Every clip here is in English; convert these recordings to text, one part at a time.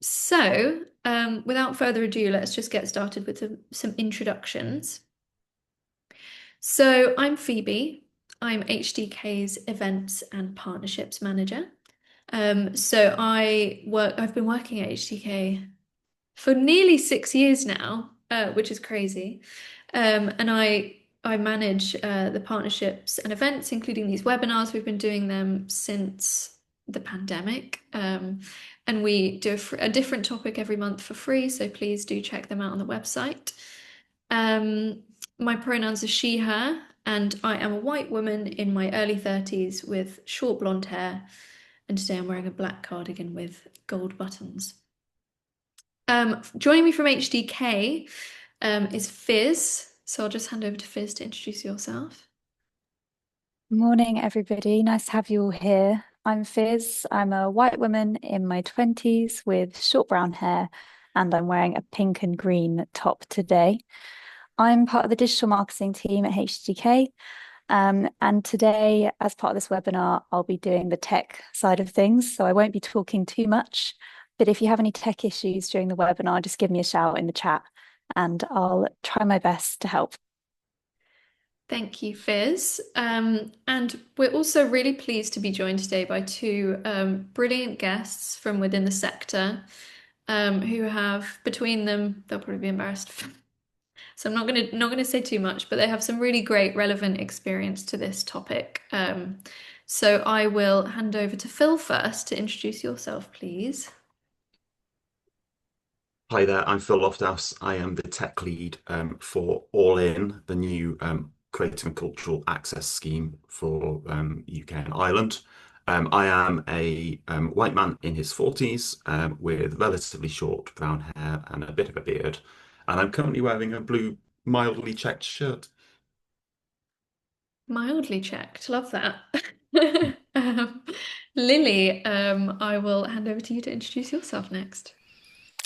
Without further ado, let's just get started with some introductions. So, I'm Phoebe. I'm HDK's Events and Partnerships Manager. I've been working at HDK for nearly 6 years now, which is crazy. And I manage the partnerships and events, including these webinars. We've been doing them since the pandemic. And we do a different topic every month for free, so please do check them out on the website. Um, my pronouns are she, her, and I am a white woman in my early 30s with short blonde hair. And today I'm wearing a black cardigan with gold buttons. Joining me from HDK is Fizz. So I'll just hand over to Fizz to introduce yourself. Morning, everybody. Nice to have you all here. I'm Fizz. I'm a white woman in my 20s with short brown hair, and I'm wearing a pink and green top today. I'm part of the digital marketing team at HDK. And today, as part of this webinar, I'll be doing the tech side of things. So I won't be talking too much, but if you have any tech issues during the webinar, just give me a shout in the chat and I'll try my best to help. Thank you, Fizz. And we're also really pleased to be joined today by two brilliant guests from within the sector who have, between them, they'll probably be embarrassed. So I'm not gonna say too much, but they have some really great relevant experience to this topic. So I will hand over to Phil first to introduce yourself, please. Hi there, I'm Phil Lofthouse. I am the tech lead for All In, the new creative and cultural access scheme for UK and Ireland. I am a white man in his 40s with relatively short brown hair and a bit of a beard. And I'm currently wearing a blue, mildly checked shirt. Mildly checked. Love that. Um, Lily, I will hand over to you to introduce yourself next.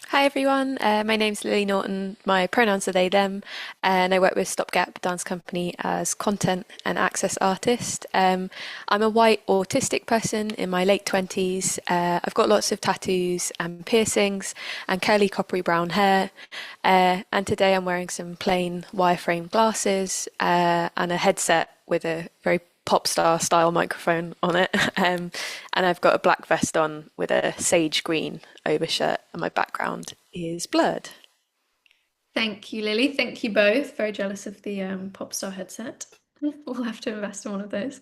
Hi everyone, my name's Lily Norton. My pronouns are they, them, and I work with Stopgap dance company as content and access artist. I'm a white autistic person in my late 20s. I've got lots of tattoos and piercings and curly coppery brown hair. And today I'm wearing some plain wireframe glasses and a headset with a very pop star style microphone on it. And I've got a black vest on with a sage green overshirt, and my background is blurred. Thank you, Lily. Thank you both. Very jealous of the pop star headset. We'll have to invest in one of those.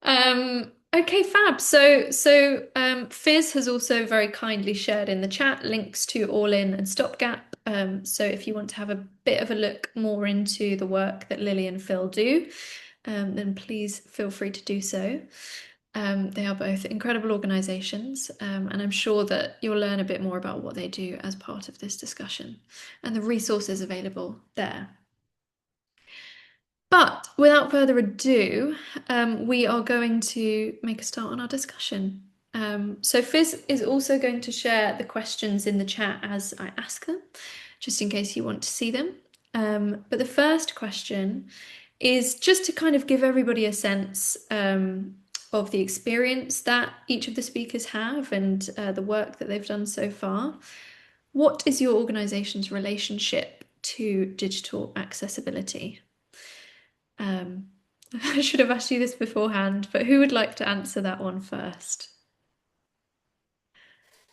Okay, fab. Fizz has also very kindly shared in the chat links to All In and Stopgap. So if you want to have a bit of a look more into the work that Lily and Phil do, then please feel free to do so. They are both incredible organisations, and I'm sure that you'll learn a bit more about what they do as part of this discussion and the resources available there. But without further ado, we are going to make a start on our discussion. So Fizz is also going to share the questions in the chat as I ask them, just in case you want to see them. But the first question is just to kind of give everybody a sense of the experience that each of the speakers have and the work that they've done so far. What is your organisation's relationship to digital accessibility? I should have asked you this beforehand, but who would like to answer that one first?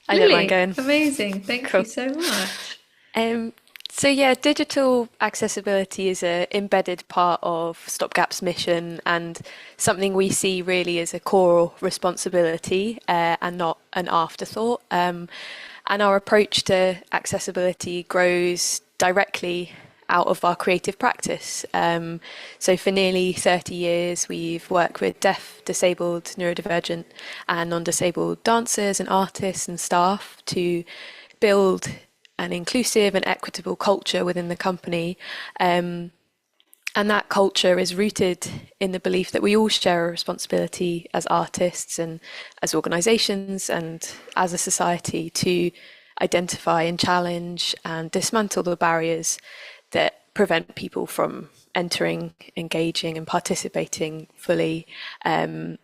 I don't mind Lily, going. amazing. Thank Cool. you so much. So yeah, digital accessibility is an embedded part of Stopgap's mission and something we see really as a core responsibility and not an afterthought. And our approach to accessibility grows directly out of our creative practice. So for nearly 30 years, we've worked with deaf, disabled, neurodivergent, and non-disabled dancers and artists and staff to build an inclusive and equitable culture within the company. And that culture is rooted in the belief that we all share a responsibility as artists and as organisations and as a society to identify and challenge and dismantle the barriers that prevent people from entering, engaging and participating fully. And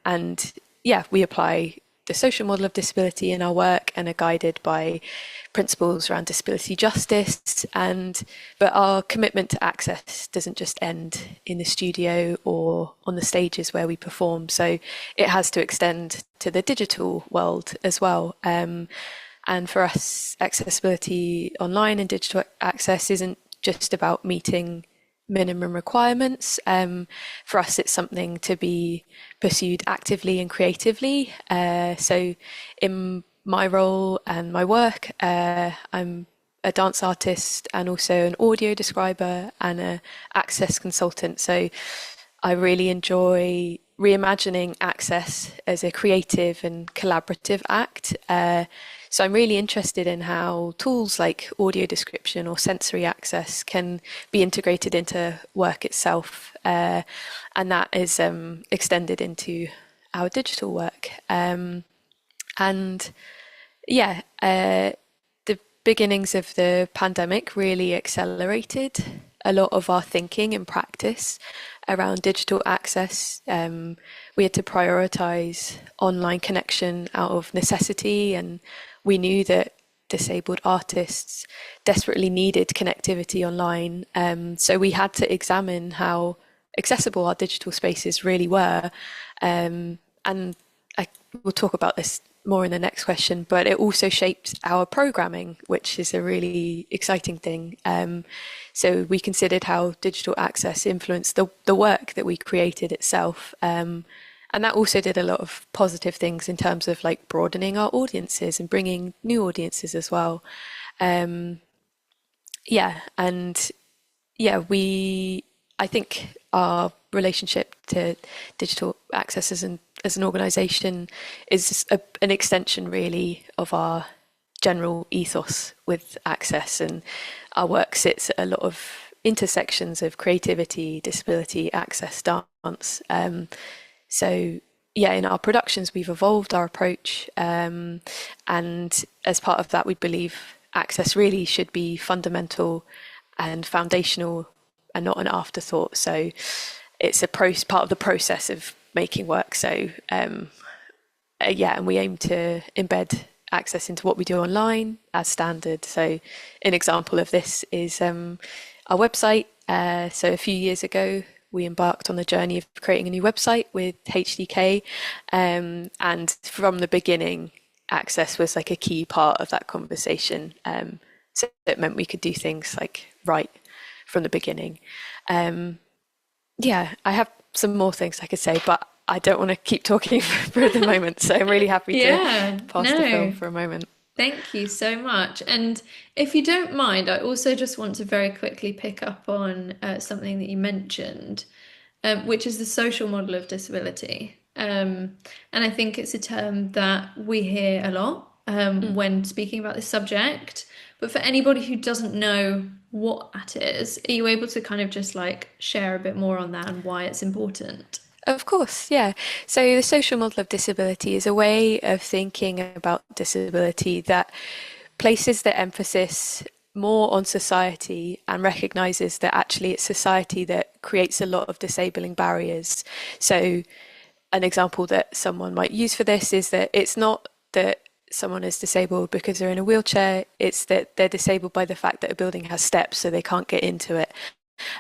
yeah, we apply the social model of disability in our work and are guided by principles around disability justice. But our commitment to access doesn't just end in the studio or on the stages where we perform. So it has to extend to the digital world as well. And for us, accessibility online and digital access isn't just about meeting minimum requirements. For us, it's something to be pursued actively and creatively. So in my role and my work, I'm a dance artist and also an audio describer and a access consultant. So I really enjoy reimagining access as a creative and collaborative act. So I'm really interested in how tools like audio description or sensory access can be integrated into work itself, and that is extended into our digital work. And yeah, the beginnings of the pandemic really accelerated a lot of our thinking and practice around digital access. We had to prioritize online connection out of necessity, and we knew that disabled artists desperately needed connectivity online. So we had to examine how accessible our digital spaces really were. And we'll talk about this more in the next question, but it also shaped our programming, which is a really exciting thing. So we considered how digital access influenced the work that we created itself. And that also did a lot of positive things in terms of like broadening our audiences and bringing new audiences as well. Yeah, and yeah, I think our relationship to digital access as an organization is an extension really of our general ethos with access, and our work sits at a lot of intersections of creativity, disability, access, dance. So yeah, in our productions, we've evolved our approach, and as part of that, we believe access really should be fundamental and foundational and not an afterthought. So it's part of the process of making work. So yeah, and we aim to embed access into what we do online as standard. So an example of this is our website. So a few years ago, we embarked on the journey of creating a new website with HDK, and from the beginning, access was like a key part of that conversation. So it meant we could do things like right from the beginning. Yeah, I have some more things I could say, but I don't want to keep talking for the moment. So I'm really happy Yeah, to pass the film no. for a moment. Thank you so much. And if you don't mind, I also just want to very quickly pick up on something that you mentioned, which is the social model of disability. And I think it's a term that we hear a lot when speaking about this subject. But for anybody who doesn't know what that is, are you able to kind of just like share a bit more on that and why it's important? Of course, yeah. So the social model of disability is a way of thinking about disability that places the emphasis more on society and recognizes that actually it's society that creates a lot of disabling barriers. So an example that someone might use for this is that it's not that someone is disabled because they're in a wheelchair, it's that they're disabled by the fact that a building has steps so they can't get into it.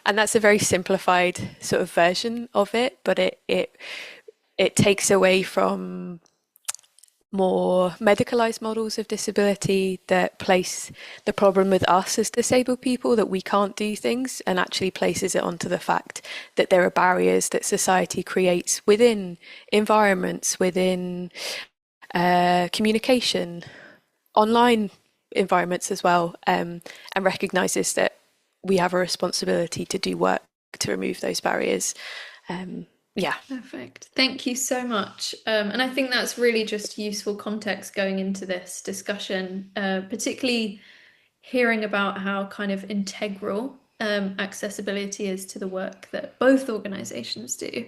And that's a very simplified sort of version of it, but it takes away from more medicalized models of disability that place the problem with us as disabled people that we can't do things, and actually places it onto the fact that there are barriers that society creates within environments, within communication, online environments as well, and recognizes that we have a responsibility to do work to remove those barriers. Yeah. Perfect. Thank you so much. And I think that's really just useful context going into this discussion, particularly hearing about how kind of integral accessibility is to the work that both organisations do.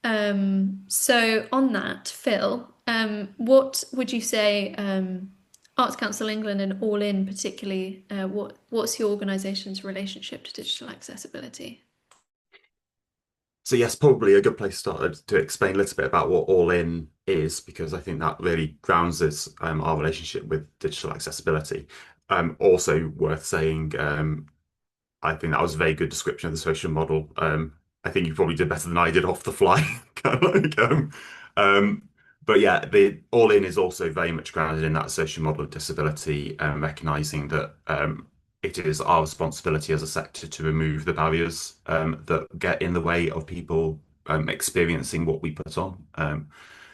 So on that, Phil, what would you say Arts Council England and All In particularly, what's your organisation's relationship to digital accessibility? So yes, probably a good place to start to explain a little bit about what All In is, because I think that really grounds us, our relationship with digital accessibility. Also worth saying, I think that was a very good description of the social model. I think you probably did better than I did off the fly. Kind of like, um, but yeah, the All In is also very much grounded in that social model of disability, recognizing that it is our responsibility as a sector to remove the barriers that get in the way of people experiencing what we put on.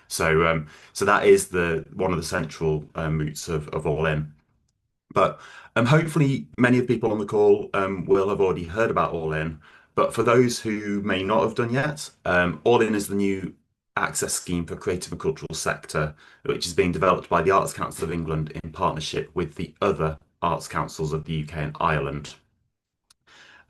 So that is the one of the central roots of All In. But hopefully, many of the people on the call will have already heard about All In. But for those who may not have done yet, All In is the new access scheme for creative and cultural sector, which is being developed by the Arts Council of England in partnership with the other arts councils of the UK and Ireland.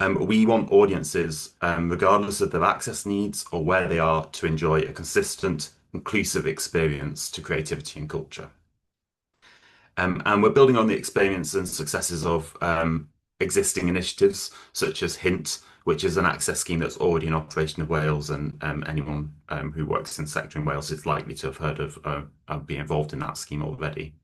We want audiences, regardless of their access needs or where they are, to enjoy a consistent, inclusive experience to creativity and culture. And we're building on the experience and successes of existing initiatives such as Hint, which is an access scheme that's already in operation in Wales, and anyone who works in the sector in Wales is likely to have heard of being involved in that scheme already.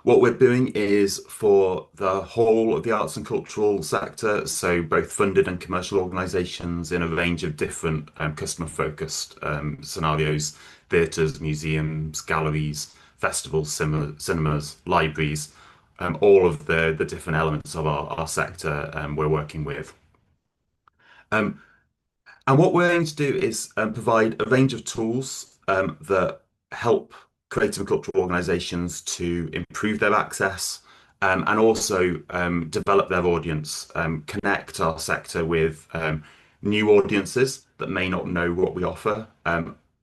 What we're doing is for the whole of the arts and cultural sector, so both funded and commercial organisations in a range of different customer-focused scenarios, theatres, museums, galleries, festivals, cinemas, libraries, all of the different elements of our sector we're working with. And what we're aiming to do is provide a range of tools that help creative and cultural organisations to improve their access and also develop their audience, connect our sector with new audiences that may not know what we offer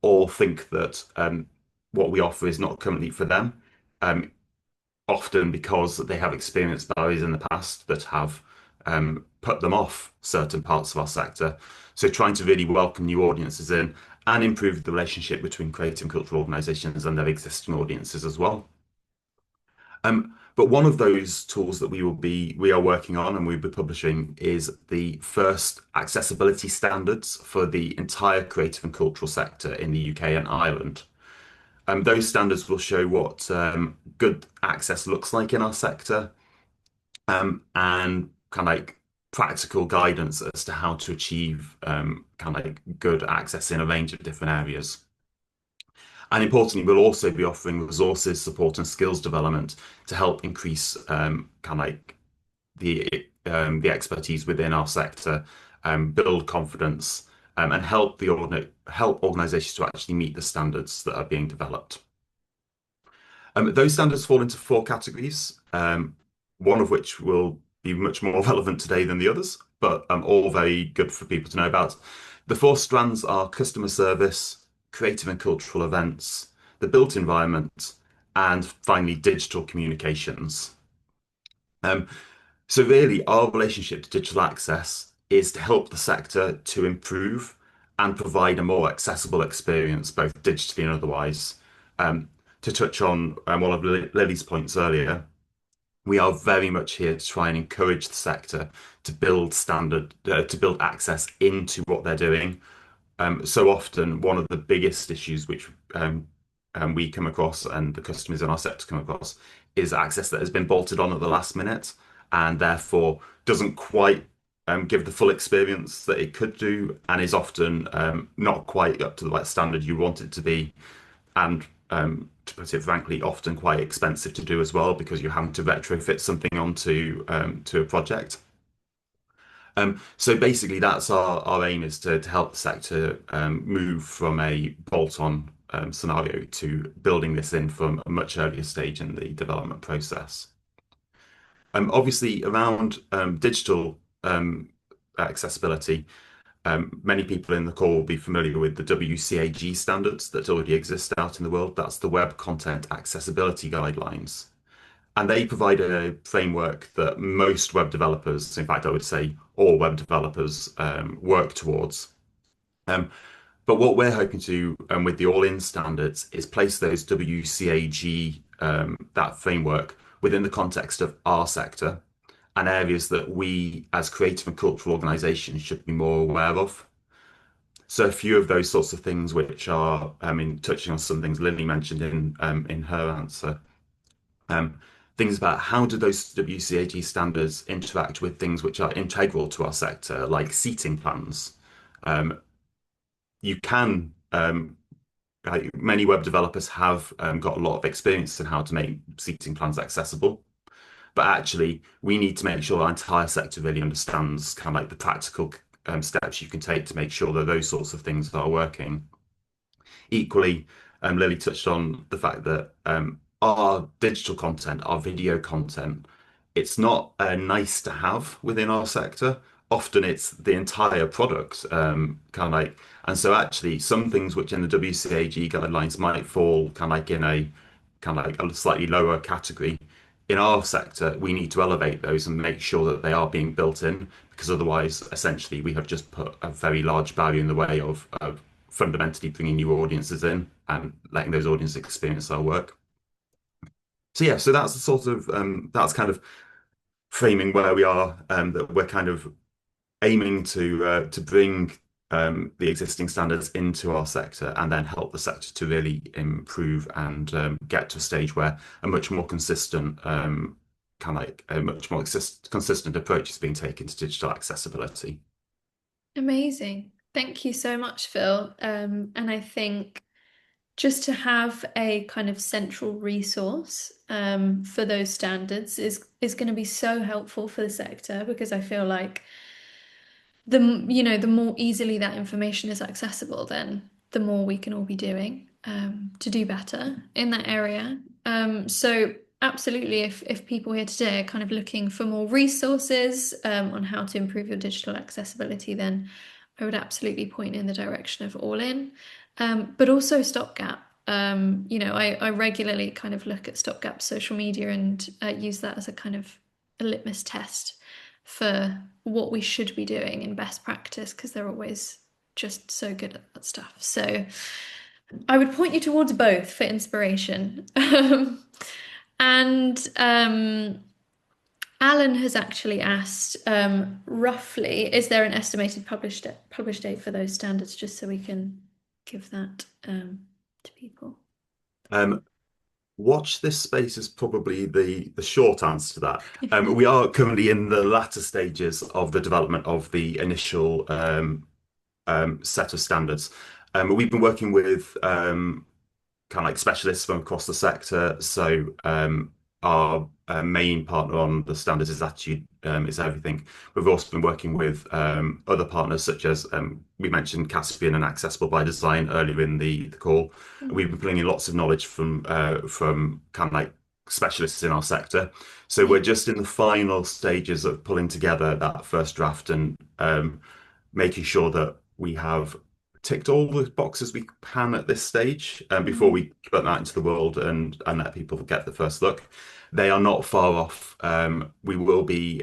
or think that what we offer is not currently for them. Um, Often because they have experienced barriers in the past that have put them off certain parts of our sector. So trying to really welcome new audiences in and improve the relationship between creative and cultural organisations and their existing audiences as well. But one of those tools that we are working on and we'll be publishing is the first accessibility standards for the entire creative and cultural sector in the UK and Ireland. Those standards will show what good access looks like in our sector and kind of like practical guidance as to how to achieve kind of like good access in a range of different areas. And importantly, we'll also be offering resources, support, and skills development to help increase kind of like the expertise within our sector, build confidence, and help organisations to actually meet the standards that are being developed. Those standards fall into four categories, one of which will be much more relevant today than the others, but all very good for people to know about. The four strands are customer service, creative and cultural events, the built environment, and finally digital communications. So really, our relationship to digital access is to help the sector to improve and provide a more accessible experience, both digitally and otherwise. To touch on one of Lily's points earlier, we are very much here to try and encourage the sector to build access into what they're doing. So often, one of the biggest issues which we come across and the customers in our sector come across is access that has been bolted on at the last minute and therefore doesn't quite give the full experience that it could do and is often not quite up to the right standard you want it to be. And to put it frankly, often quite expensive to do as well because you're having to retrofit something onto to a project. So basically, that's our aim is to help the sector move from a bolt-on scenario to building this in from a much earlier stage in the development process. Obviously, around digital accessibility, many people in the call will be familiar with the WCAG standards that already exist out in the world. That's the Web Content Accessibility Guidelines. And they provide a framework that most web developers, in fact, I would say all web developers, work towards. But what we're hoping to, with the all-in standards, is place those WCAG, that framework, within the context of our sector and areas that we, as creative and cultural organisations, should be more aware of. So a few of those sorts of things, which are, I mean, touching on some things Lily mentioned in her answer, um, things about how do those WCAG standards interact with things which are integral to our sector, like seating plans. Um, you can many web developers have got a lot of experience in how to make seating plans accessible. But actually, we need to make sure our entire sector really understands kind of like the practical steps you can take to make sure that those sorts of things are working. Equally, Lily touched on the fact that our digital content, our video content, it's not nice to have within our sector. Often it's the entire product, kind of like, and so actually some things which in the WCAG guidelines might fall kind of like in a kind of like a slightly lower category. In our sector, we need to elevate those and make sure that they are being built in, because otherwise, essentially, we have just put a very large barrier in the way of fundamentally bringing new audiences in and letting those audiences experience our work. So yeah, so that's the sort of that's kind of framing where we are. That we're kind of aiming to bring the existing standards into our sector and then help the sector to really improve and get to a stage where a much more consistent kind of like a much more consistent approach is being taken to digital accessibility. Amazing. Thank you so much, Phil. And I think just to have a kind of central resource for those standards is going to be so helpful for the sector, because I feel like the more easily that information is accessible, then the more we can all be doing to do better in that area. So absolutely, if people here today are kind of looking for more resources on how to improve your digital accessibility, then I would absolutely point in the direction of All In, but also Stopgap. I regularly kind of look at Stopgap social media and use that as a kind of a litmus test for what we should be doing in best practice, because they're always just so good at that stuff. So I would point you towards both for inspiration. And Alan has actually asked, roughly, is there an estimated publish date for those standards, just so we can give that to people? Watch this space is probably the short answer to that. We are currently in the latter stages of the development of the initial set of standards. We've been working with kind of like specialists from across the sector. So our main partner on the standards is Attitude is Everything. We've also been working with other partners such as we mentioned Caspian and Accessible by Design earlier in the call. We've been bringing lots of knowledge from kind of like specialists in our sector. So we're just in the final stages of pulling together that first draft and making sure that we have ticked all the boxes we can at this stage before we put that into the world and let people get the first look. They are not far off. We will be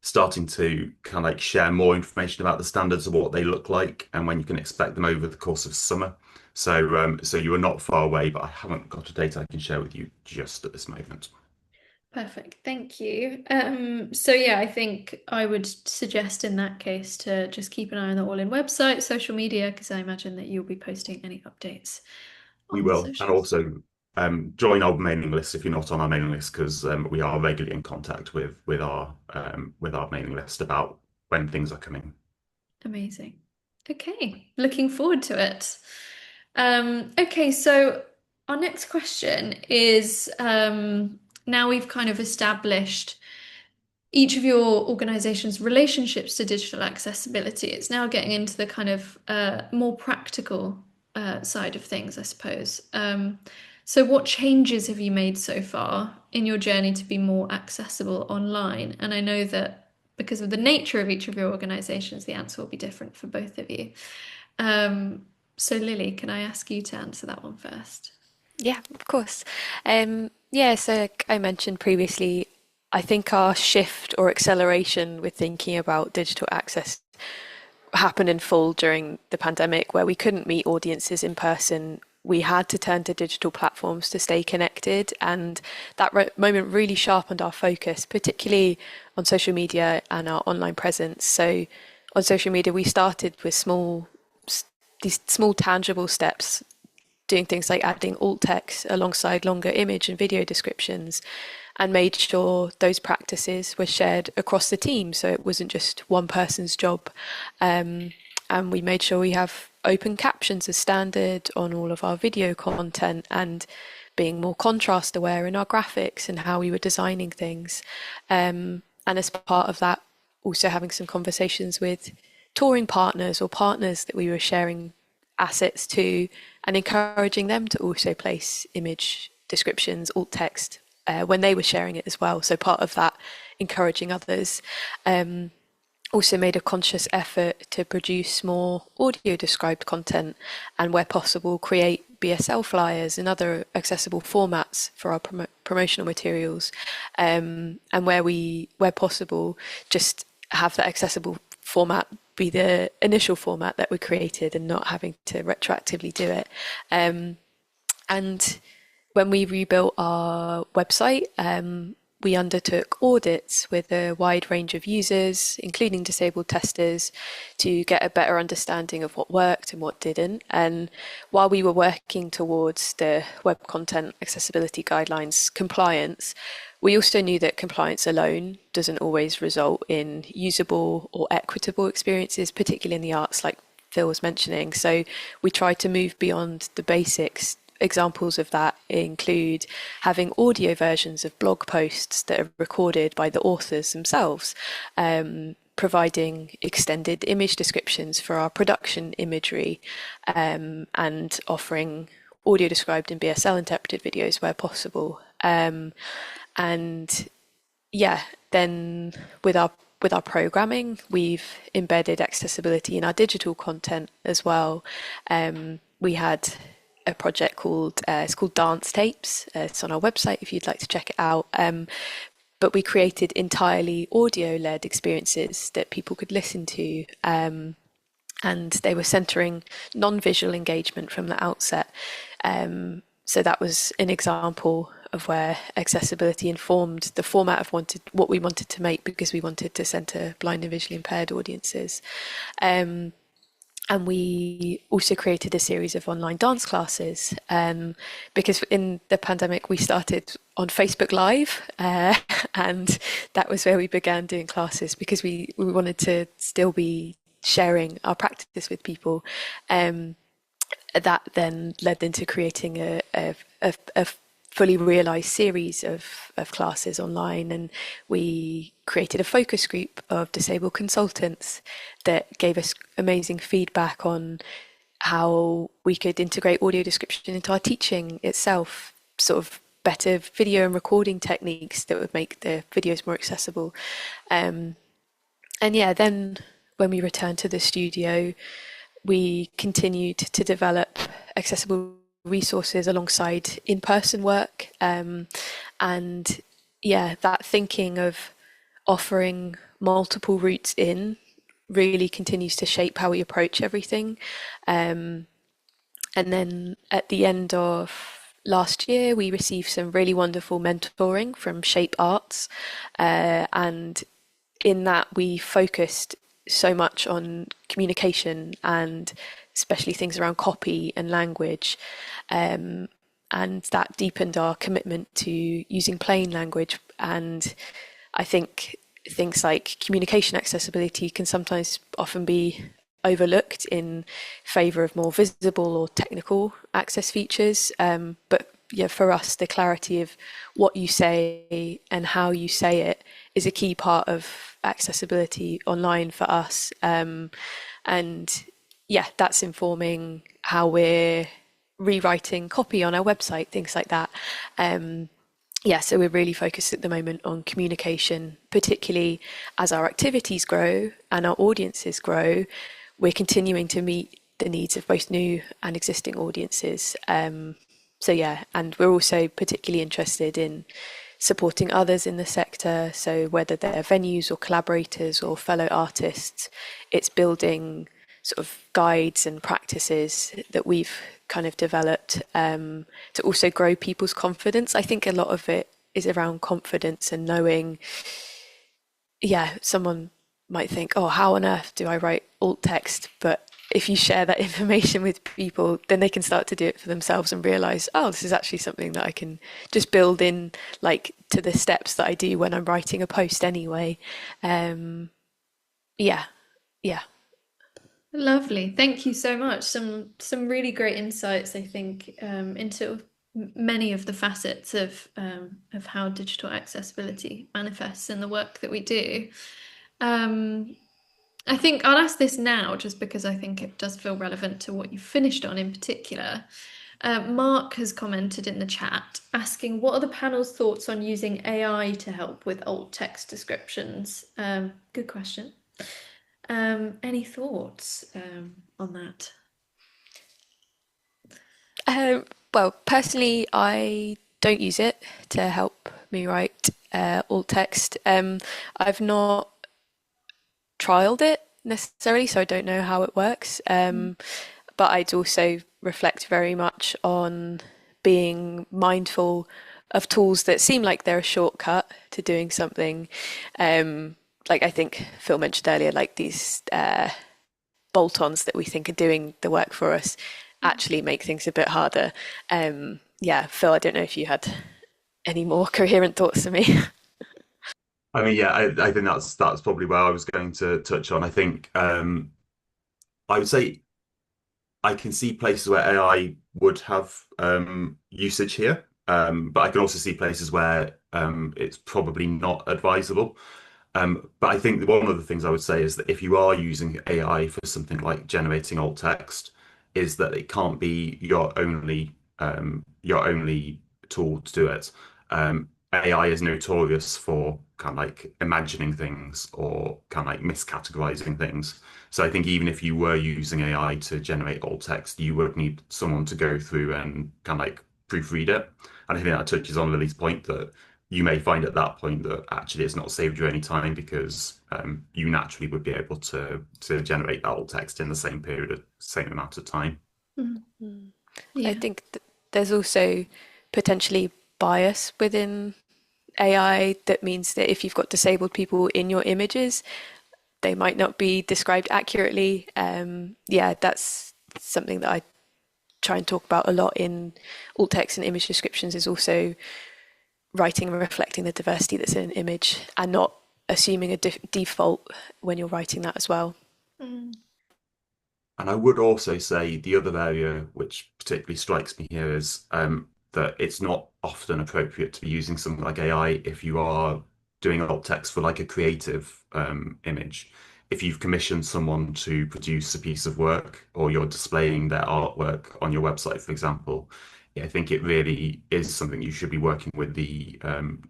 starting to kind of like share more information about the standards of what they look like and when you can expect them over the course of summer. So you are not far away, but I haven't got a date I can share with you just at this moment. Perfect, thank you. So yeah, I think I would suggest in that case to just keep an eye on the All In website, social media, because I imagine that you'll be posting any updates We on the will, and socials. also join our mailing list if you're not on our mailing list, because we are regularly in contact with our mailing list about when things are coming. Amazing. Okay, looking forward to it. Okay, so our next question is now we've kind of established each of your organization's relationships to digital accessibility. It's now getting into the kind of more practical side of things, I suppose. So what changes have you made so far in your journey to be more accessible online? And I know that because of the nature of each of your organizations, the answer will be different for both of you. So Lily, can I ask you to answer that one first? Yeah, of course. Yeah, so like I mentioned previously, I think our shift or acceleration with thinking about digital access happened in full during the pandemic, where we couldn't meet audiences in person. We had to turn to digital platforms to stay connected, and that moment really sharpened our focus, particularly on social media and our online presence. So on social media, we started with these small tangible steps, doing things like adding alt text alongside longer image and video descriptions, and made sure those practices were shared across the team, so it wasn't just one person's job. And we made sure we have open captions as standard on all of our video content, and being more contrast aware in our graphics and how we were designing things. And as part of that, also having some conversations with touring partners or partners that we were sharing assets to, and encouraging them to also place image descriptions, alt text, when they were sharing it as well. So part of that, encouraging others. Also made a conscious effort to produce more audio described content, and where possible create BSL flyers and other accessible formats for our promotional materials, and where possible, just have that accessible format be the initial format that we created and not having to retroactively do it. And when we rebuilt our website, we undertook audits with a wide range of users, including disabled testers, to get a better understanding of what worked and what didn't. And while we were working towards the Web Content Accessibility Guidelines compliance, we also knew that compliance alone doesn't always result in usable or equitable experiences, particularly in the arts, like Phil was mentioning. So we tried to move beyond the basics. Examples of that include having audio versions of blog posts that are recorded by the authors themselves, providing extended image descriptions for our production imagery, and offering audio described in BSL interpreted videos where possible. And yeah, then with our programming, we've embedded accessibility in our digital content as well. We had a project called it's called Dance Tapes. It's on our website if you'd like to check it out. But we created entirely audio-led experiences that people could listen to, and they were centering non-visual engagement from the outset. So that was an example of where accessibility informed the format of what we wanted to make, because we wanted to center blind and visually impaired audiences. And we also created a series of online dance classes, because in the pandemic we started on Facebook Live, and that was where we began doing classes, because we wanted to still be sharing our practice with people. That then led into creating a fully realised series of classes online, and we created a focus group of disabled consultants that gave us amazing feedback on how we could integrate audio description into our teaching itself, sort of better video and recording techniques that would make the videos more accessible. And yeah, then when we returned to the studio, we continued to develop accessible resources alongside in-person work, and yeah, that thinking of offering multiple routes in really continues to shape how we approach everything. And then at the end of last year, we received some really wonderful mentoring from Shape Arts, and in that we focused so much on communication, and especially things around copy and language, and that deepened our commitment to using plain language. And I think things like communication accessibility can sometimes often be overlooked in favour of more visible or technical access features, but yeah, for us, the clarity of what you say and how you say it is a key part of accessibility online for us. And yeah, that's informing how we're rewriting copy on our website, things like that. Yeah, so we're really focused at the moment on communication, particularly as our activities grow and our audiences grow. We're continuing to meet the needs of both new and existing audiences. So yeah, and we're also particularly interested in supporting others in the sector. So whether they're venues or collaborators or fellow artists, it's building sort of guides and practices that we've kind of developed, to also grow people's confidence. I think a lot of it is around confidence and knowing, yeah, someone might think, oh, how on earth do I write alt text? But if you share that information with people, then they can start to do it for themselves and realize, oh, this is actually something that I can just build in, like to the steps that I do when I'm writing a post anyway. Um, yeah, yeah. Lovely. Thank you so much. Some really great insights, I think, into many of the facets of how digital accessibility manifests in the work that we do. Um, I think I'll ask this now just because I think it does feel relevant to what you finished on in particular. Mark has commented in the chat asking, what are the panel's thoughts on using AI to help with alt text descriptions? Good question. Any thoughts on that? Well, personally, I don't use it to help me write alt text. I've not trialed it necessarily, so I don't know how it works. But I'd also reflect very much on being mindful of tools that seem like they're a shortcut to doing something. Like I think Phil mentioned earlier, like these bolt-ons that we think are doing the work for us actually make things a bit harder. Yeah, Phil, I don't know if you had any more coherent thoughts to me. I mean, yeah, I think that's probably where I was going to touch on. I think I would say I can see places where AI would have usage here, but I can also see places where it's probably not advisable. But I think one of the things I would say is that if you are using AI for something like generating alt text, is that it can't be your only tool to do it. AI is notorious for kind of like imagining things or kind of like miscategorizing things. So I think even if you were using AI to generate alt text, you would need someone to go through and kind of like proofread it. And I think that touches on Lily's point that you may find at that point that actually it's not saved you any time because you naturally would be able to generate that alt text in the same period, same amount of time. Mhm. I Yeah. think there's also potentially bias within AI that means that if you've got disabled people in your images, they might not be described accurately. Yeah, that's something that I try and talk about a lot in alt text and image descriptions is also writing and reflecting the diversity that's in an image and not assuming a default when you're writing that as well. Mm. And I would also say the other area which particularly strikes me here is that it's not often appropriate to be using something like AI if you are doing alt text for like a creative image. If you've commissioned someone to produce a piece of work or you're displaying their artwork on your website, for example, yeah, I think it really is something you should be working with the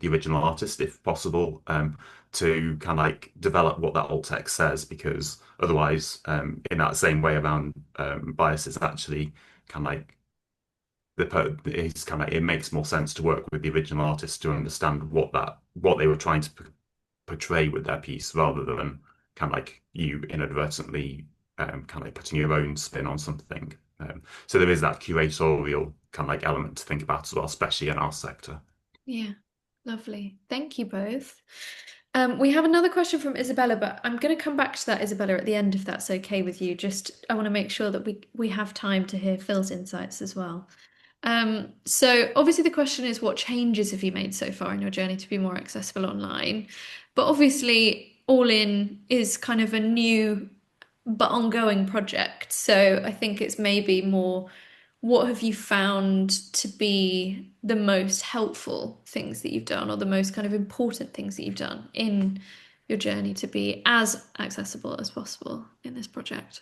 original artist if possible, to kind of like develop what that alt text says, because otherwise, in that same way around biases, actually kind of like it's kind of like, it makes more sense to work with the original artist to understand what they were trying to portray with their piece rather than kind of like you inadvertently kind of like putting your own spin on something. So there is that curatorial kind of like element to think about as well, especially in our sector. Yeah. Lovely. Thank you both. We have another question from Isabella, but I'm going to come back to that, Isabella, at the end if that's okay with you. Just I want to make sure that we have time to hear Phil's insights as well. So obviously the question is, what changes have you made so far in your journey to be more accessible online? But obviously, All In is kind of a new but ongoing project. So I think it's maybe more, what have you found to be the most helpful things that you've done, or the most kind of important things that you've done in your journey to be as accessible as possible in this project?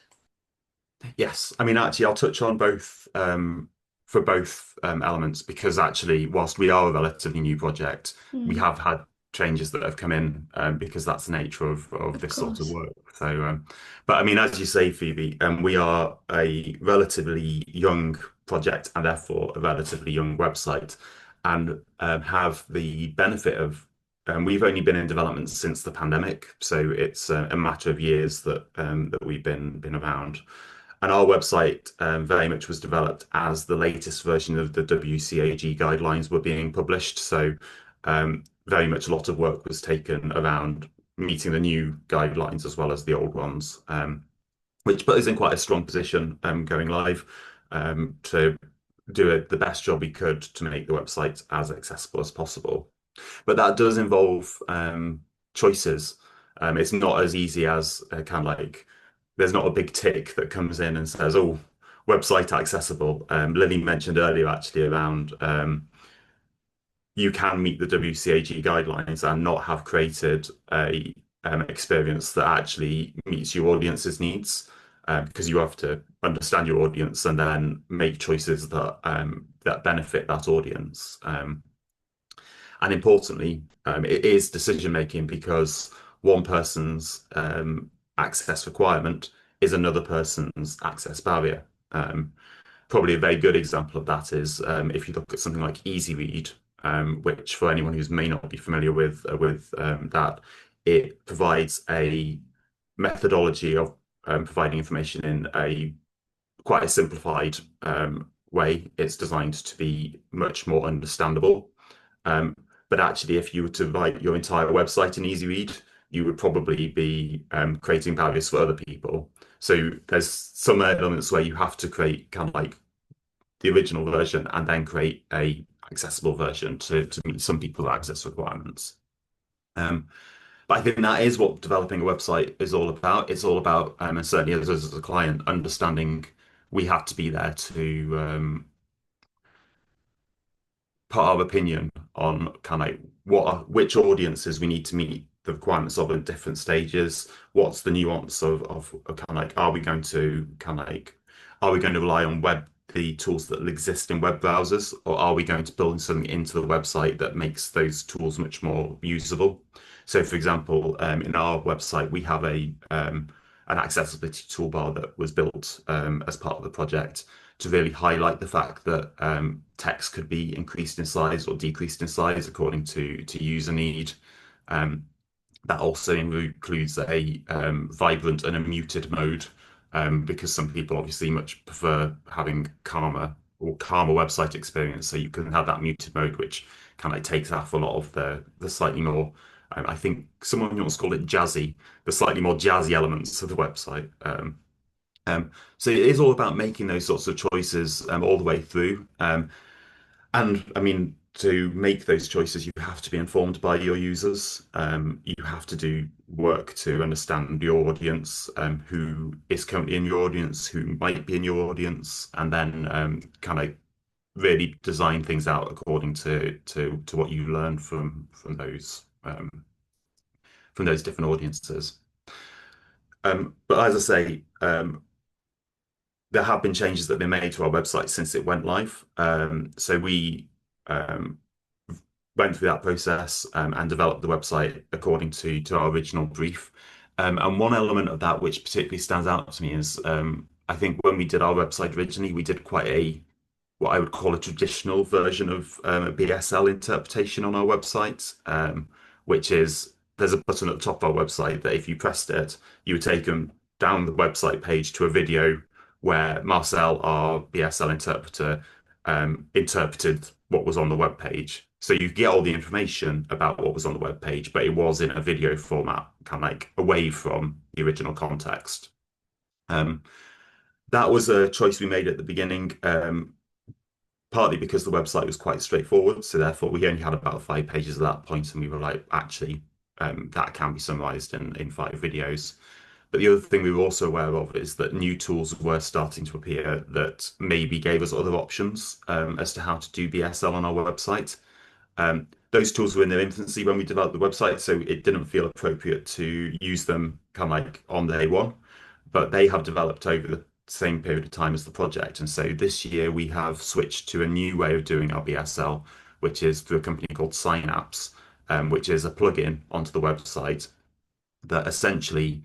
Yes, I mean, actually, I'll touch on both for both elements because actually, whilst we are a relatively new project, we Mm, have had changes that have come in because that's the nature of of this sort of course. work. So, but I mean, as you say, Phoebe, we are a relatively young project and therefore a relatively young website, and have the benefit of we've only been in development since the pandemic, so it's a matter of years that we've been around. And our website very much was developed as the latest version of the WCAG guidelines were being published. So very much a lot of work was taken around meeting the new guidelines as well as the old ones, which put us in quite a strong position going live to do the best job we could to make the website as accessible as possible. But that does involve choices. It's not as easy as kind of like there's not a big tick that comes in and says, "Oh, website accessible." Lily mentioned earlier actually around you can meet the WCAG guidelines and not have created a experience that actually meets your audience's needs, because you have to understand your audience and then make choices that that benefit that audience. And importantly, it is decision making because one person's access requirement is another person's access barrier. Probably a very good example of that is if you look at something like Easy Read, which for anyone who may not be familiar with that, it provides a methodology of providing information in a quite a simplified way. It's designed to be much more understandable. Um, but actually, if you were to write your entire website in Easy Read, you would probably be creating barriers for other people. So there's some elements where you have to create kind of like the original version and then create a accessible version to meet some people's access requirements. But I think that is what developing a website is all about. It's all about, and certainly as a client, understanding we have to be there to put our opinion on kind of like which audiences we need to meet the requirements of at different stages. What's the nuance of kind of like are we going to kind of like are we going to rely on the tools that exist in web browsers, or are we going to build something into the website that makes those tools much more usable? So, for example, in our website, we have an accessibility toolbar that was built as part of the project to really highlight the fact that text could be increased in size or decreased in size according to user need. That also includes a vibrant and a muted mode, because some people obviously much prefer having calmer website experience. So you can have that muted mode, which kind of takes off a lot of the slightly more, I think someone once called it jazzy, the slightly more jazzy elements of the website. So it is all about making those sorts of choices all the way through. And I mean, to make those choices, you have to be informed by your users. You have to do work to understand your audience, who is currently in your audience, who might be in your audience, and then kind of really design things out according to what you learn from those different audiences. But as I say, there have been changes that have been made to our website since it went live. So we um, went through that process and developed the website according to our original brief. And one element of that which particularly stands out to me is I think when we did our website originally, we did quite a what I would call a traditional version of a BSL interpretation on our website, which is there's a button at the top of our website that if you pressed it, you would take them down the website page to a video where Marcel, our BSL interpreter, interpreted what was on the web page. So you get all the information about what was on the web page, but it was in a video format, kind of like away from the original context. That was a choice we made at the beginning, partly because the website was quite straightforward. So therefore, we only had about 5 pages at that point, and we were like, actually, that can be summarized in 5 videos. But the other thing we were also aware of is that new tools were starting to appear that maybe gave us other options as to how to do BSL on our website. Those tools were in their infancy when we developed the website, so it didn't feel appropriate to use them kind of like on day one. But they have developed over the same period of time as the project. And so this year we have switched to a new way of doing our BSL, which is through a company called Synapse, which is a plugin onto the website that essentially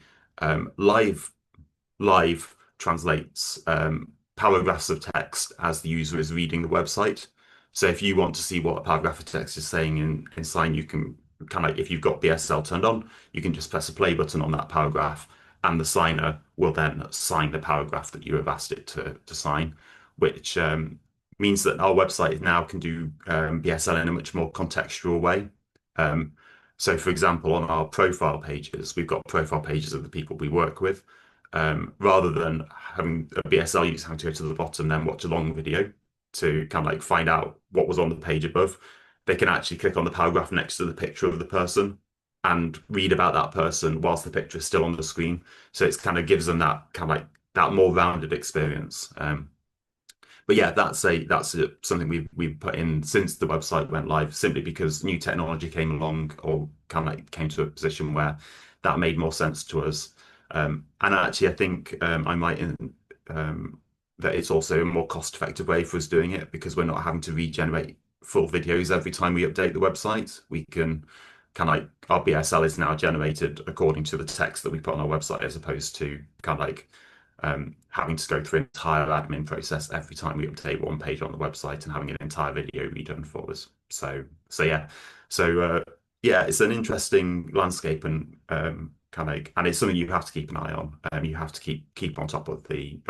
live translates paragraphs of text as the user is reading the website. So if you want to see what a paragraph of text is saying in Sign, you can kind of, if you've got BSL turned on, you can just press a play button on that paragraph, and the signer will then sign the paragraph that you have asked it to sign, which means that our website now can do BSL in a much more contextual way. So, for example, on our profile pages, we've got profile pages of the people we work with. Rather than having a BSL user having to go to the bottom, then watch a long video to kind of like find out what was on the page above, they can actually click on the paragraph next to the picture of the person and read about that person whilst the picture is still on the screen. So it's kind of gives them that kind of like that more rounded experience. But yeah, something we've put in since the website went live, simply because new technology came along, or kind of like came to a position where that made more sense to us. And actually, I think I might that it's also a more cost-effective way for us doing it, because we're not having to regenerate full videos every time we update the website. We can kind of like our BSL is now generated according to the text that we put on our website, as opposed to kind of like having to go through an entire admin process every time we update one page on the website and having an entire video redone for us. So yeah, it's an interesting landscape, and kind of and it's something you have to keep an eye on. You have to keep on top of the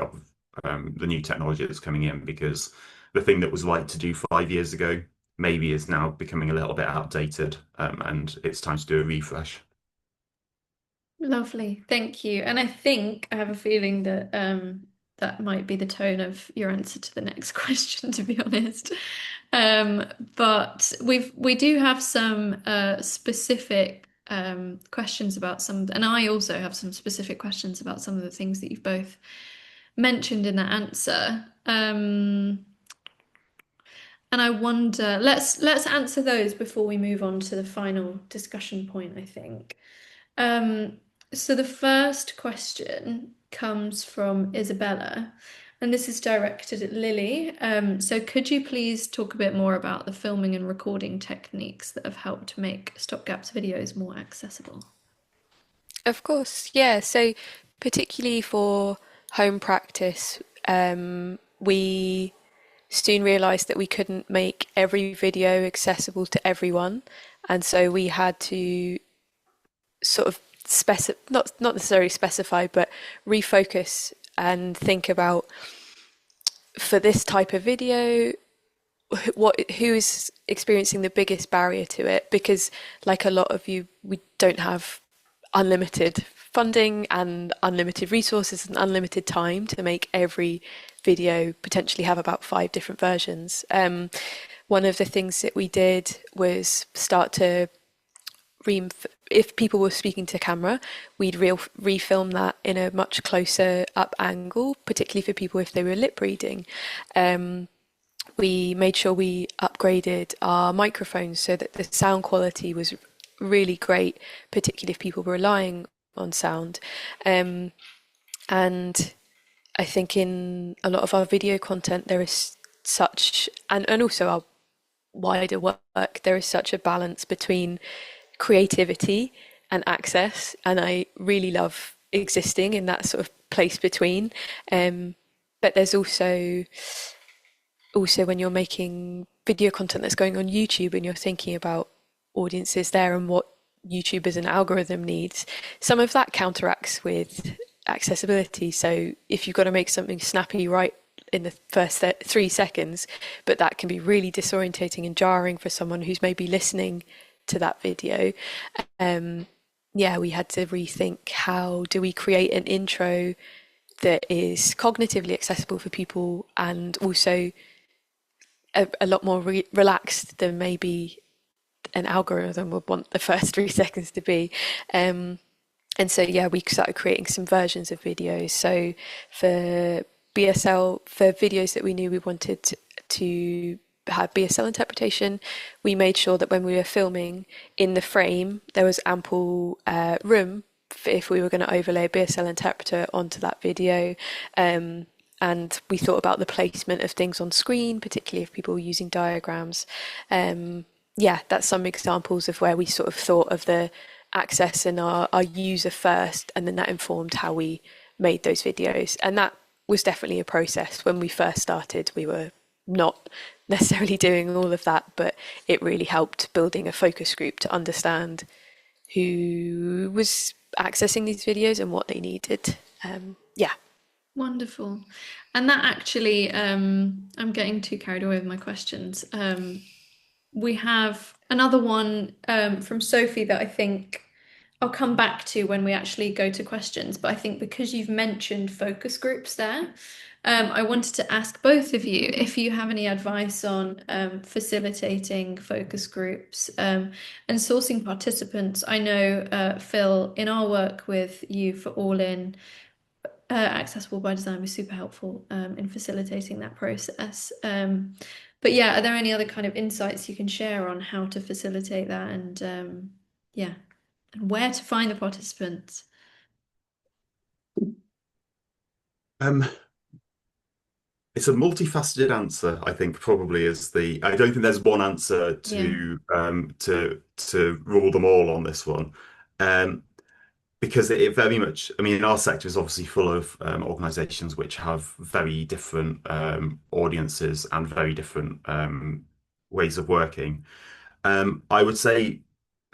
new technology that's coming in, because the thing that was right to do 5 years ago maybe is now becoming a little bit outdated, and it's time to do a refresh. Lovely, thank you. And I think I have a feeling that that might be the tone of your answer to the next question, to be honest. But we do have some specific questions about some, and I also have some specific questions about some of the things that you've both mentioned in that answer. And I wonder, let's answer those before we move on to the final discussion point, I think. Um, so the first question comes from Isabella, and this is directed at Lily. So could you please talk a bit more about the filming and recording techniques that have helped make Stopgap's videos more accessible? Of course, yeah. So particularly for home practice, we soon realised that we couldn't make every video accessible to everyone, and so we had to sort of not necessarily specify, but refocus and think about, for this type of video, who is experiencing the biggest barrier to it, because like a lot of you, we don't have unlimited funding and unlimited resources and unlimited time to make every video potentially have about 5 different versions. One of the things that we did was start to if people were speaking to camera, we'd refilm that in a much closer up angle, particularly for people if they were lip reading. We made sure we upgraded our microphones so that the sound quality was really great, particularly if people were relying on sound. And I think in a lot of our video content, there is such, and also our wider work, there is such a balance between creativity and access, and I really love existing in that sort of place between. But there's also when you're making video content that's going on YouTube and you're thinking about audiences there and what YouTube as an algorithm needs, some of that counteracts with accessibility. So if you've got to make something snappy right in the first 3 seconds, but that can be really disorientating and jarring for someone who's maybe listening to that video. Yeah, we had to rethink, how do we create an intro that is cognitively accessible for people and also a lot more relaxed than maybe an algorithm would want the first 3 seconds to be. And so, yeah, we started creating some versions of videos. So for BSL, for videos that we knew we wanted to have BSL interpretation, we made sure that when we were filming in the frame, there was ample room if we were going to overlay a BSL interpreter onto that video. And we thought about the placement of things on screen, particularly if people were using diagrams. Yeah, that's some examples of where we sort of thought of the access and our user first, and then that informed how we made those videos. And that was definitely a process. When we first started, we were not necessarily doing all of that, but it really helped building a focus group to understand who was accessing these videos and what they needed. Yeah. Wonderful. And that actually, I'm getting too carried away with my questions. We have another one from Sophie that I think I'll come back to when we actually go to questions, but I think because you've mentioned focus groups there, I wanted to ask both of you if you have any advice on facilitating focus groups and sourcing participants. I know, Phil, in our work with you for All In, Accessible by Design was super helpful in facilitating that process. But yeah, are there any other kind of insights you can share on how to facilitate that and yeah, and where to find the participants? Um, it's a multifaceted answer, I think probably is the I don't think there's one answer Yeah. to rule them all on this one. Um, because it very much, I mean, our sector is obviously full of organizations which have very different audiences and very different ways of working. I would say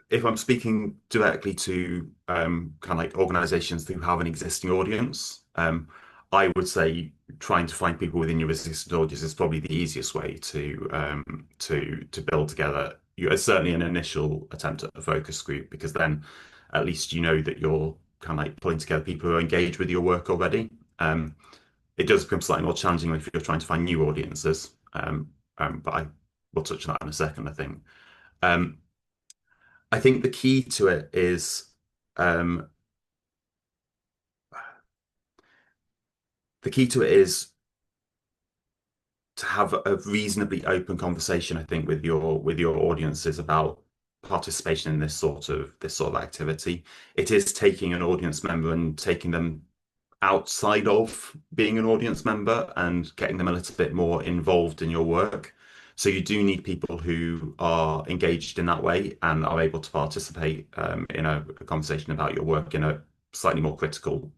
if I'm speaking directly to kind of like organizations who have an existing audience, I would say trying to find people within your existing audience is probably the easiest way to build together. Certainly an initial attempt at a focus group, because then at least you know that you're kind of like pulling together people who are engaged with your work already. It does become slightly more challenging if you're trying to find new audiences, but I will touch on that in a second, I think. Um, I think um, the key to it is to have a reasonably open conversation, I think, with your audiences about participation in this sort of activity. It is taking an audience member and taking them outside of being an audience member and getting them a little bit more involved in your work. So you do need people who are engaged in that way and are able to participate in a conversation about your work in a slightly more critical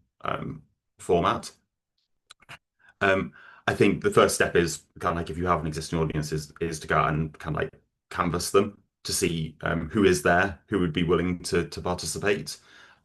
format. Um, I think the first step is kind of like if you have an existing audience is to go out and kind of like canvass them to see who is there, who would be willing to participate.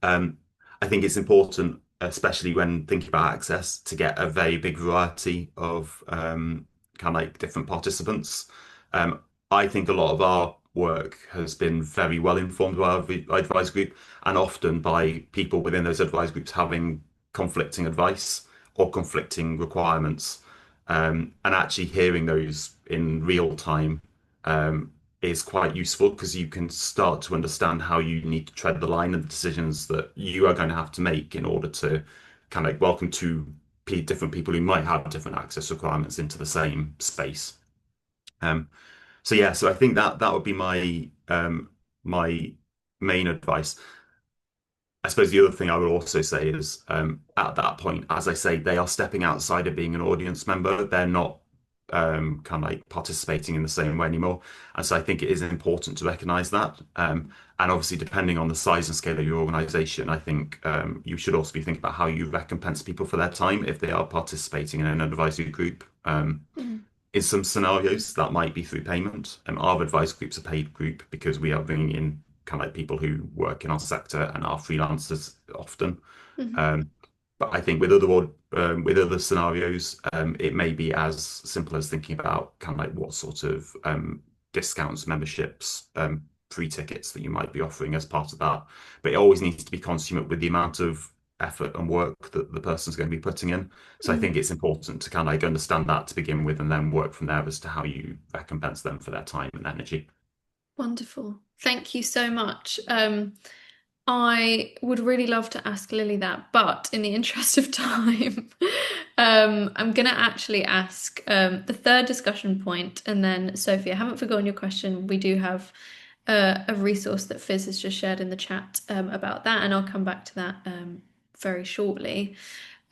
Um, I think it's important, especially when thinking about access, to get a very big variety of kind of like different participants. Um, I think a lot of our work has been very well informed by our advice group and often by people within those advice groups having conflicting advice or conflicting requirements. And actually hearing those in real time is quite useful because you can start to understand how you need to tread the line and the decisions that you are going to have to make in order to kind of welcome two different people who might have different access requirements into the same space. Um, so yeah, so I think that would be my main advice. I suppose the other thing I would also say is at that point, as I say, they are stepping outside of being an audience member. They're not kind of like participating in the same way anymore. And so I think it is important to recognize that. And obviously, depending on the size and scale of your organization, I think you should also be thinking about how you recompense people for their time if they are participating in an advisory group. Mm. In some scenarios, that might be through payment. Our advice group's a paid group because we are bringing in kind of like people who work in our sector and are freelancers often. Mhm. Um, but I think with other scenarios, it may be as simple as thinking about kind of like what sort of discounts, memberships, free tickets that you might be offering as part of that. But it always needs to be consummate with the amount of effort and work that the person's going to be putting in. So I Mm. think it's important to kind of like understand that to begin with and then work from there as to how you recompense them for their time and energy. Wonderful. Thank you so much. I would really love to ask Lily that, but in the interest of time, I'm going to actually ask the third discussion point, and then Sophie, I haven't forgotten your question. We do have a resource that Fizz has just shared in the chat about that, and I'll come back to that very shortly.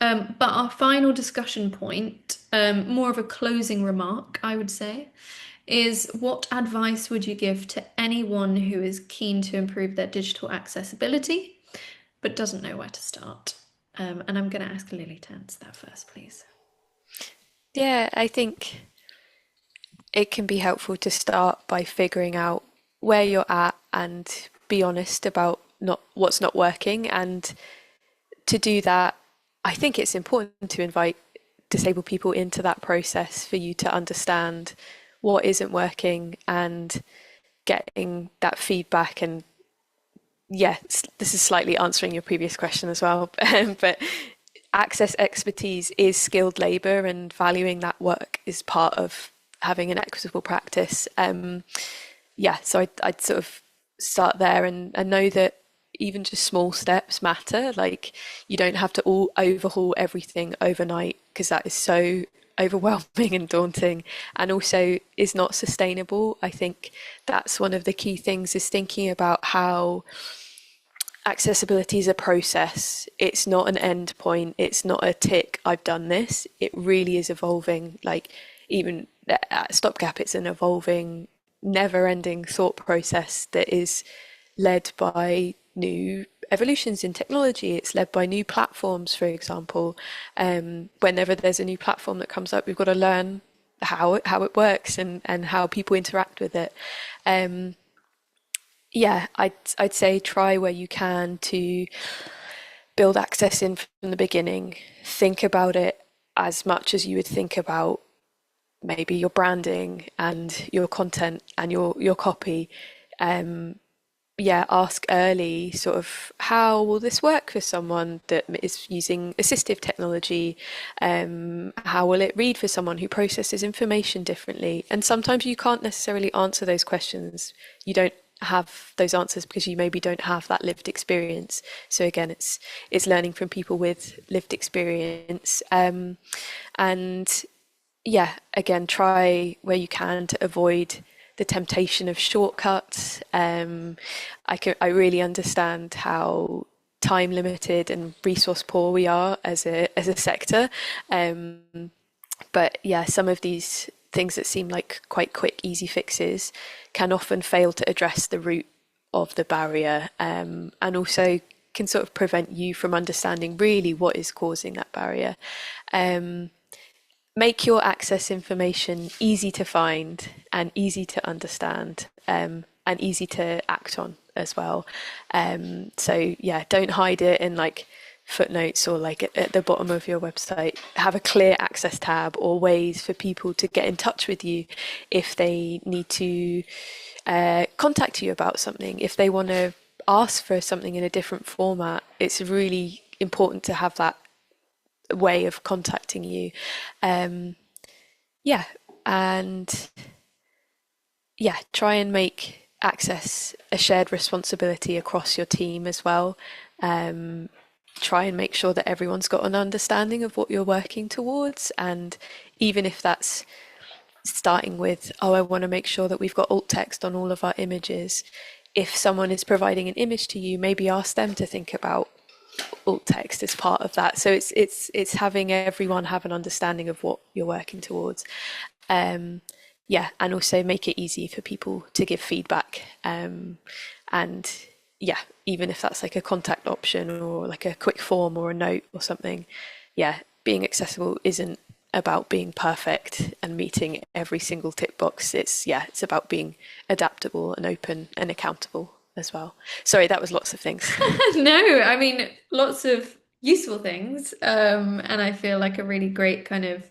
But our final discussion point, more of a closing remark, I would say, is what advice would you give to anyone who is keen to improve their digital accessibility but doesn't know where to start? And I'm going to ask Lily to answer that first, please. Yeah, I think it can be helpful to start by figuring out where you're at and be honest about not what's not working. And to do that, I think it's important to invite disabled people into that process for you to understand what isn't working and getting that feedback. And yeah, this is slightly answering your previous question as well. But access expertise is skilled labor, and valuing that work is part of having an equitable practice. Yeah, so I'd sort of start there, and know that even just small steps matter. Like, you don't have to all overhaul everything overnight, because that is so overwhelming and daunting, and also is not sustainable. I think that's one of the key things, is thinking about how accessibility is a process. It's not an end point. It's not a tick, I've done this. It really is evolving. Like, even at Stopgap, it's an evolving, never-ending thought process that is led by new evolutions in technology. It's led by new platforms, for example. Whenever there's a new platform that comes up, we've got to learn how it works, and how people interact with it. Yeah, I'd say try where you can to build access in from the beginning. Think about it as much as you would think about maybe your branding and your content and your copy. Yeah, ask early, sort of, how will this work for someone that is using assistive technology? How will it read for someone who processes information differently? And sometimes you can't necessarily answer those questions. You don't have those answers because you maybe don't have that lived experience. So again, it's learning from people with lived experience. And yeah, again, try where you can to avoid the temptation of shortcuts. I really understand how time limited and resource poor we are as a sector. But yeah, some of these things that seem like quite quick, easy fixes can often fail to address the root of the barrier, and also can sort of prevent you from understanding really what is causing that barrier. Make your access information easy to find and easy to understand, and easy to act on as well. So yeah, don't hide it in like footnotes or like at the bottom of your website. Have a clear access tab or ways for people to get in touch with you if they need to contact you about something, if they want to ask for something in a different format. It's really important to have that way of contacting you. Yeah, and yeah, try and make access a shared responsibility across your team as well. Try and make sure that everyone's got an understanding of what you're working towards, and even if that's starting with, oh, I want to make sure that we've got alt text on all of our images. If someone is providing an image to you, maybe ask them to think about alt text as part of that. So it's having everyone have an understanding of what you're working towards. Yeah, and also make it easy for people to give feedback. And yeah, even if that's like a contact option or like a quick form or a note or something. Yeah, being accessible isn't about being perfect and meeting every single tick box. It's about being adaptable and open and accountable as well. Sorry, that was lots of things. No, I mean, lots of useful things. And I feel like a really great kind of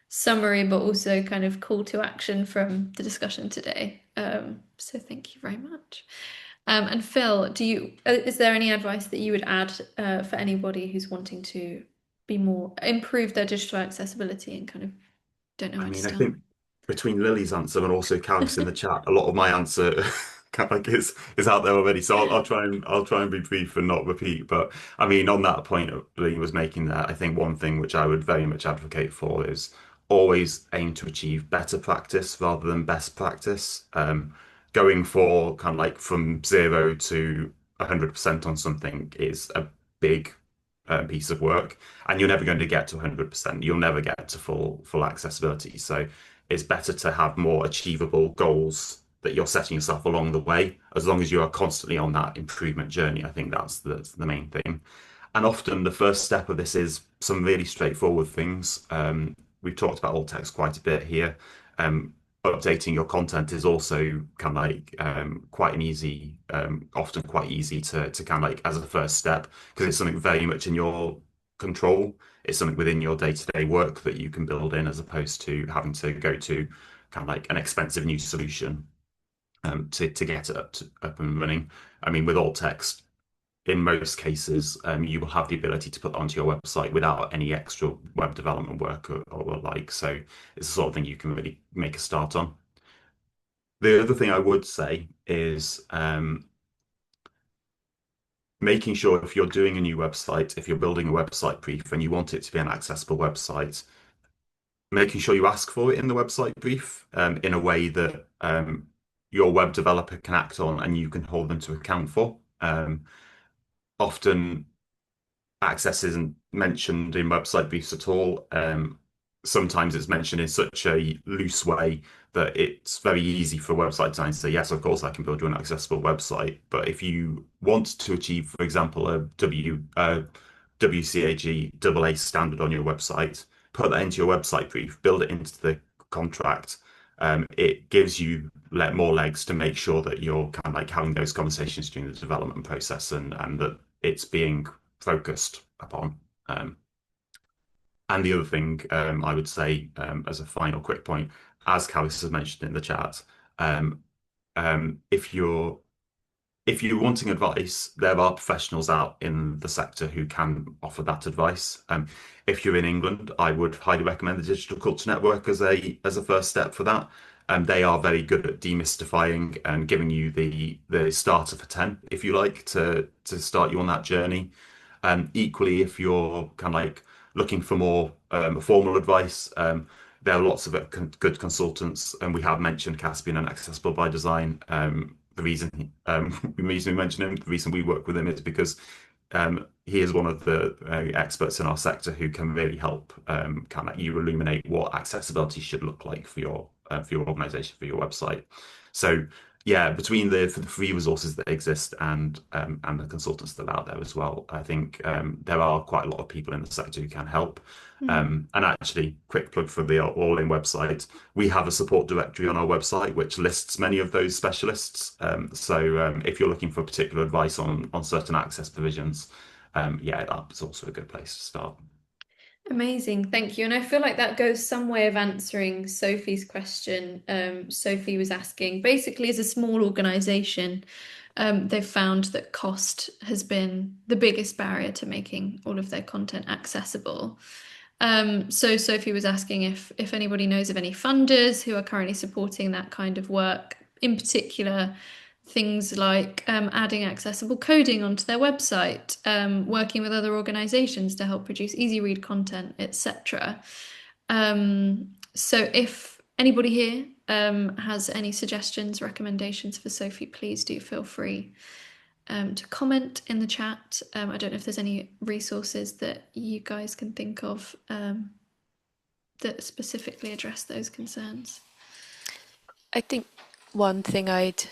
summary, but also kind of call to action from the discussion today. So thank you very much. And Phil, is there any advice that you would add for anybody who's wanting to improve their digital accessibility and kind of don't know I where to mean, I start? think between Lily's answer and also Callum's in the chat, a lot of my answer kind of like is out there already. So I'll try and be brief and not repeat. But I mean, on that point Lily was making there, I think one thing which I would very much advocate for is always aim to achieve better practice rather than best practice. Going for kind of like from 0 to 100% on something is a big piece of work, and you're never going to get to 100%. You'll never get to full accessibility. So it's better to have more achievable goals that you're setting yourself along the way, as long as you are constantly on that improvement journey. I think that's the main thing. And often the first step of this is some really straightforward things. We've talked about alt text quite a bit here. Updating your content is also kind of like quite an easy, often quite easy to kind of like as a first step, because it's something very much in your control. It's something within your day-to-day work that you can build in, as opposed to having to go to kind of like an expensive new solution. to get it up and running. I mean, with alt text, in most cases, you will have the ability to put that onto your website without any extra web development work or like. So it's the sort of thing you can really make a start on. The other thing I would say is making sure if you're doing a new website, if you're building a website brief and you want it to be an accessible website, making sure you ask for it in the website brief in a way that your web developer can act on and you can hold them to account for. Often access isn't mentioned in website briefs at all. Sometimes it's mentioned in such a loose way that it's very easy for website designers to say, yes, of course, I can build you an accessible website. But if you want to achieve, for example, a WCAG AA standard on your website, put that into your website brief, build it into the contract. It gives you more legs to make sure that you're kind of like having those conversations during the development process and that it's being focused upon. And the other thing I would say as a final quick point, as Callis has mentioned in the chat, um, if you're wanting advice, there are professionals out in the sector who can offer that advice. If you're in England, I would highly recommend the Digital Culture Network as a first step for that. They are very good at demystifying and giving you the starter for 10, if you like, to start you on that journey. Equally, if you're kind of like looking for more formal advice, there are lots of good consultants, and we have mentioned Caspian and Accessible by Design. The reason we mention him, the reason we work with him is because he is one of the experts in our sector who can really help kind of you illuminate what accessibility should look like for your organization, for your website. So yeah, between the free resources that exist and the consultants that are out there as well, I think there are quite a lot of people in the sector who can help. And actually, quick plug for the All In website. We have a support directory on our website which lists many of those specialists. So if you're looking for particular advice on certain access provisions, yeah, that's also a good place to start. Amazing, thank you. And I feel like that goes some way of answering Sophie's question. Sophie was asking, basically, as a small organization, they've found that cost has been the biggest barrier to making all of their content accessible. So Sophie was asking if anybody knows of any funders who are currently supporting that kind of work, in particular things like adding accessible coding onto their website, working with other organizations to help produce easy read content, etc. So if anybody here has any suggestions, recommendations for Sophie, please do feel free to comment in the chat. I don't know if there's any resources that you guys can think of that specifically address those concerns. I think one thing I'd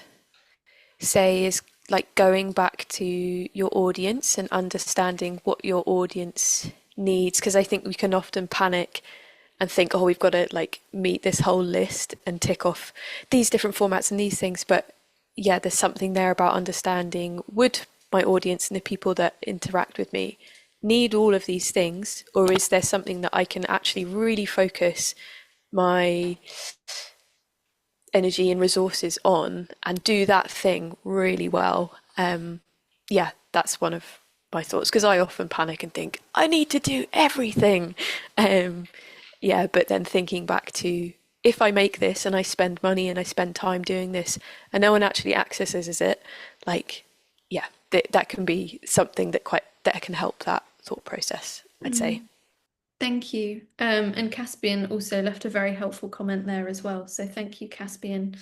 say is like going back to your audience and understanding what your audience needs, because I think we can often panic and think, oh, we've got to like meet this whole list and tick off these different formats and these things. But yeah, there's something there about understanding, would my audience and the people that interact with me need all of these things, or is there something that I can actually really focus my energy and resources on and do that thing really well? Yeah, that's one of my thoughts, because I often panic and think I need to do everything. Yeah, but then thinking back to, if I make this and I spend money and I spend time doing this and no one actually accesses it, like, yeah, that can be something that can help that thought process, I'd say. Thank you. And Caspian also left a very helpful comment there as well. So thank you, Caspian.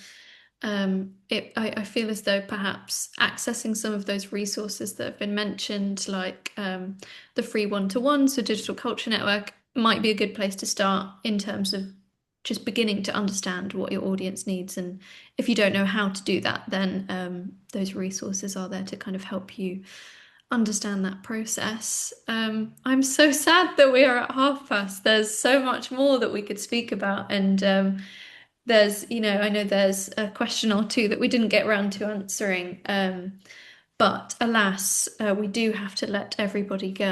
I feel as though perhaps accessing some of those resources that have been mentioned, like the free one-to-one, so Digital Culture Network, might be a good place to start in terms of just beginning to understand what your audience needs. And if you don't know how to do that, then those resources are there to kind of help you understand that process. I'm so sad that we are at past. There's so much more that we could speak about, and there's, I know there's a question or two that we didn't get around to answering, but alas, we do have to let everybody go.